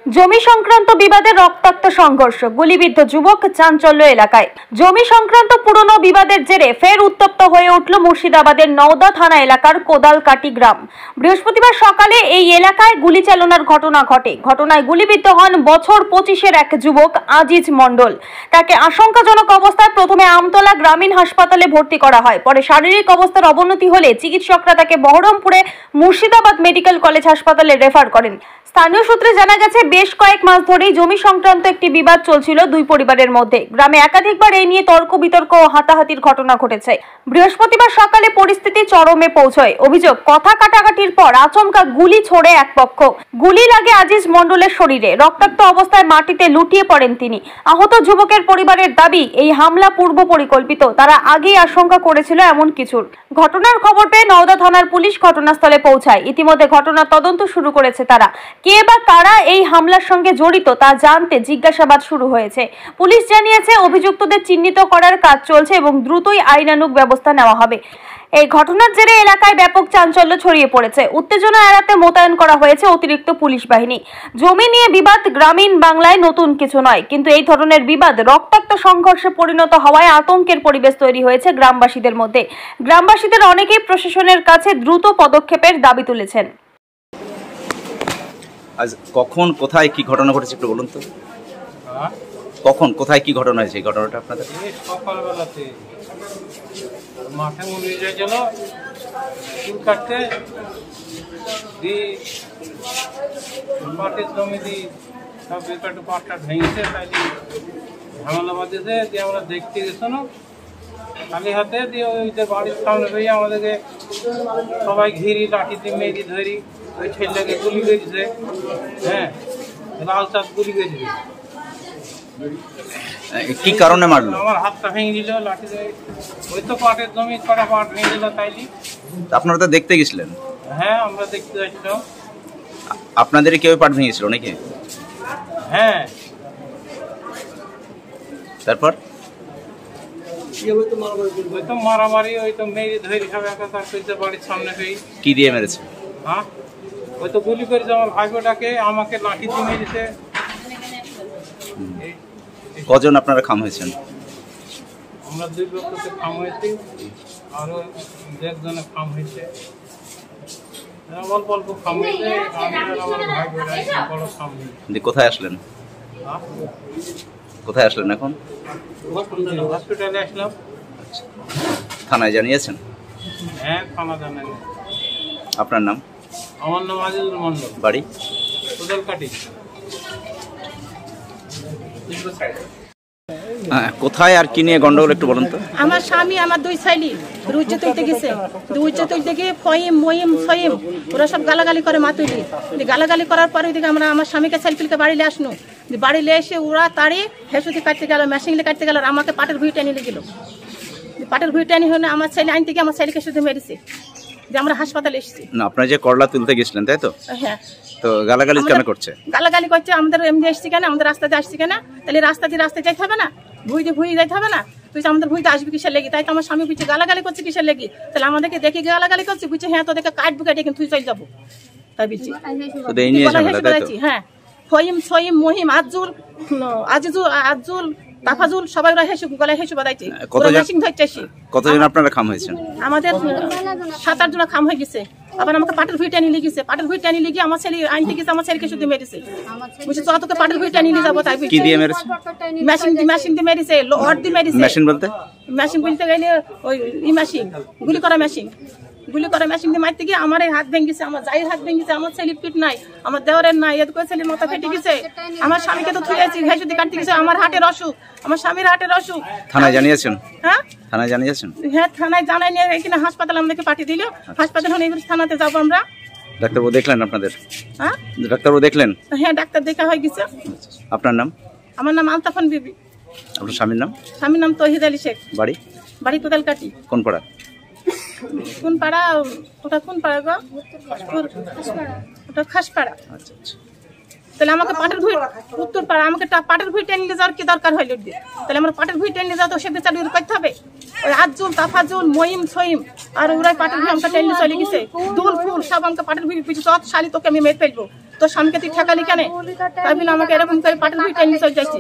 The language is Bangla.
জমি সংক্রান্ত বিবাদে রক্তাক্ত সংঘর্ষ, গুলিবিদ্ধ যুবক, চাঞ্চল্য এলাকায়। জমি সংক্রান্ত পুরনো বিবাদের জেরে ফের উত্তপ্ত হয়ে উঠল মুর্শিদাবাদের নওদা থানা এলাকার কোদালকাটি গ্রাম। বৃহস্পতিবার সকালে এই এলাকায় গুলি চালনার ঘটনা ঘটে। ঘটনায় গুলিবিদ্ধ হন বছর 25-এর এক যুবক আজিজ মণ্ডল। তাকে আশঙ্কাজনক অবস্থায় প্রথমে আমতলা গ্রামীণ হাসপাতালে ভর্তি করা হয়। পরে শারীরিক অবস্থার অবনতি হলে চিকিৎসকরা তাকে বহরমপুরে মুর্শিদাবাদ মেডিকেল কলেজ হাসপাতালে রেফার করেন। স্থানীয় সূত্রে জানা গেছে, বেশ কয়েক মাস ধরেই জমি সংক্রান্ত একটি বিবাদ চলছিল দুই পরিবারের মধ্যে। গ্রামে একাধিকবার এই নিয়ে তর্ক বিতর্ক ও হাতাহাতির ঘটনা ঘটেছে। বৃহস্পতিবার সকালে পরিস্থিতি চরমে পৌঁছয়। অভিযোগ, কথা কাটাকাটির পর আচমকা গুলি ছোড়ে এক পক্ষ। গুলি লাগে আজিজ মণ্ডলের শরীরে। রক্তাক্ত অবস্থায় মাটিতে লুটিয়ে পড়েন তিনি। আহত যুবকের পরিবারের দাবি, এই হামলা পূর্ব পরিকল্পিত। তারা আগেই আশঙ্কা করেছিল এমন কিছুর। ঘটনার খবর পেয়ে নওদা থানার পুলিশ ঘটনাস্থলে পৌঁছায়। ইতিমধ্যে ঘটনার তদন্ত শুরু করেছে তারা। কে বা কারা এই হামলার সঙ্গে জড়িত তা জানতে জিজ্ঞাসাবাদ শুরু হয়েছে। পুলিশ জানিয়েছে, অভিযুক্তদের চিহ্নিত করার কাজ চলছে এবং দ্রুতই আইনানুগ ব্যবস্থা নেওয়া হবে। এই ঘটনার জেরে এলাকায় ব্যাপক চাঞ্চল্য ছড়িয়ে পড়েছে। উত্তেজনা এড়াতে মোতায়েন করা হয়েছে অতিরিক্ত পুলিশ বাহিনী। জমি নিয়ে বিবাদ গ্রামীণ বাংলায় নতুন কিছু নয়, কিন্তু এই ধরনের বিবাদ রক্তাক্ত সংঘর্ষে পরিণত হওয়ায় আতঙ্কের পরিবেশ তৈরি হয়েছে গ্রামবাসীদের মধ্যে। গ্রামবাসীদের অনেকেই প্রশাসনের কাছে দ্রুত পদক্ষেপের দাবি তুলেছেন। আজ কখন কোথায় কি ঘটনা ঘটেছে একটু বলুন তো। কখন কোথায় কি ঘটনা হয়েছে এই ঘটনাটা আপনাদের? সকালবেলাতে মাঠে মুড়িয়ে গেছিল চুল কাটতে পাটের জমি দিয়ে সব বেকারটু পাটটা ভেঙেছে, তাই ঝামেলা বাঁধেছে। দিয়ে আমরা দেখতে গেছো না খালি হাতে, দিয়ে ওইদের বাড়ির সামনে পেয়ে আমাদেরকে সবাই ঘিরি লাঠি দিয়ে মেরি ধরি। ওই ছেলেটাকে গুলি করেছে, হ্যাঁ, লাল চাঁদ গুলি করেছে। কি কারণে মারলো? আমার হাতটা ভেঙে দিল লাঠি দিয়ে। ওই তো পাটের জমি কটা পাট ভেঙে দিল তাইলি। আপনারা তো দেখতে গেছিলেন? হ্যাঁ, আমরা দেখতে যাচ্ছিলাম। আপনাদের কেউ পাট ভেঙেছিল নাকি? হ্যাঁ। তারপর ওই তো মারামারি, ওই তো মেরে ধরে সব একাকার করেছে বাড়ির সামনে পেয়ে। কি দিয়ে মেরেছে? হ্যাঁ, ওই তো গুলি করেছে আমার ভাইপোটাকে, আমাকে লাঠি দিয়ে মেরেছে। কজন আপনারা খাম হয়েছেন? আমরা দুই লোককে খাম হয়েছি, আরো একজনে খাম হয়েছে। অল্প অল্প খাম হয়েছে। আমি আর আমার ভাইপোটা বড় খাম হয়েছে। কোথায় আসলেন? কোথায় আসলেন এখন? হসপিটালে আসলাম। থানায় জানিয়েছেন? হ্যাঁ, থানা জানাই। আপনার নাম? আমার নাম আজিজুল মণ্ডল। বাড়ি? কোদালকাটি। কোথায় আর কি নিয়ে গন্ডগোল একটু বলুন তো। আমার স্বামী আমার দুই ছেলে উচ্চ তুলতে গেছে। উচ্চ তুলতে গিয়ে ফহিম মহিম সহিম ওরা সব গালাগালি করে মাতুলি। গালাগালি করার পরে ওইদিকে আমরা আমার স্বামীকে ছেলেপিলকে বাড়িলে আসলো। বাড়িলে এসে ওরা তাড়ি হেসুতি কাটতে গেল, মেশিনে কাটতে গেল, আমাকে পাটের ভুঁই টেনে নিয়ে গেল। পাটের ভুঁই টেনে হলে আমার ছেলে আনতে গিয়ে আমার ছেলেকে শুধু মেরেছে। যে আমরা হাসপাতালে এসেছি। না, আপনারা যে করলা তুলতে গেছিলেন তাই তো? হ্যাঁ। তো গালাগালি কেন করছে? গালাগালি করছে, আমাদের এমনি আসছি কেন, আমাদের রাস্তাতে আসছি কেন, তাহলে রাস্তা দিয়ে রাস্তায় যাইতে হবে না, ভুঁই দিয়ে ভুঁই যাইতে হবে না। তুই আমাদের ভুঁইতে আসবি কিসের লেগে? তাই তো আমার স্বামী বুঝছে গালাগালি করছে কিসের লেগে। তাহলে আমাদেরকে দেখে গালাগালি করছে, বুঝছে হ্যাঁ তোদেরকে কাটবো কেটে কিন্তু তুই চলে যাবো। তাই বুঝছি। হ্যাঁ, ফহিম সহিম মহিম আজুল আজিজুল তাফাজুল সবাই ওরা হেসে গলায় হেসে বাদাইছে। কতজন আপনারা খাম হয়েছেন? আমাদের 7-8 জন খাম হয়ে গেছে। আবার আমাকে পাটের ভুঁই টেনে নিয়ে গেছে। পাটের ভুঁই টেনে নিয়ে গিয়ে আমার ছেলে আনতে গেছে, আমার ছেলেকে শুধু মেরেছে। বুঝছি তো তোকে পাটের ভুঁই টেনে নিয়ে যাবো। তাই কি দিয়ে মেরেছে? মেশিন দিয়ে মেরেছে, লড দিয়ে মেরেছে। মেশিন বলতে? মেশিন বলতে গেলে ওই মেশিন, গুলি করা মেশিন। গুলি করা মেশিন দিয়ে মারতে গিয়ে আমার হাত ভেঙেছে, আমার জায়ের হাত ভেঙেছে, আমার ছেলের পিঠ নাই, আমার দেওয়ারের নাই, এত করে ছেলের মাথা ফেটে গেছে। আমার স্বামীকে তো থুয়েছি, ঘেঁষুতি কাটতে গেছে। আমার হাটের অসুখ, আমার স্বামীর হাটের অসুখ। থানায় জানিয়েছেন? হ্যাঁ, থানায় জানিয়েছেন? হ্যাঁ, থানায় জানাই নিয়ে এখানে হাসপাতালে আমাদেরকে পাঠিয়ে দিল। হাসপাতাল হলে এবার থানাতে যাবো আমরা। ডাক্তারবাবু দেখলেন আপনাদের? হ্যাঁ, ডাক্তারবাবু দেখলেন? হ্যাঁ, ডাক্তার দেখা হয়ে গেছে। আপনার নাম? আমার নাম আলতাফান বিবি। আপনার স্বামীর নাম? স্বামীর নাম তহিদ আলী শেখ। বাড়ি? বাড়ি কোদালকাটি। কোন পাড়া? কোন পাড়া? ওটা কোন পাড়া গো? ওটা খাসপাড়া। আচ্ছা আচ্ছা। তাহলে আমাকে পাটের ভুঁই উত্তর পাড়া, আমাকে পাটের ভুঁই টেনে নিয়ে যাওয়ার কি দরকার হইল? তাহলে আমার পাটের ভুঁই টেনে নিয়ে যাওয়া তো সে বিচার করতে হবে। ওই আজুল তাফাজুল মহিম সহিম আর ওরাই পাটের ভুঁই আমাকে টেনে চলে গেছে। দুল ফুল সব আমাকে পাটের ভুঁই পিছু শালি তোকে আমি মেরে ফেলবো। তোর স্বামীকে তুই ঠেকালি কেন? তাই বলে আমাকে এরকম করে পাটাল ভুঁই টেনে চলে যাচ্ছি।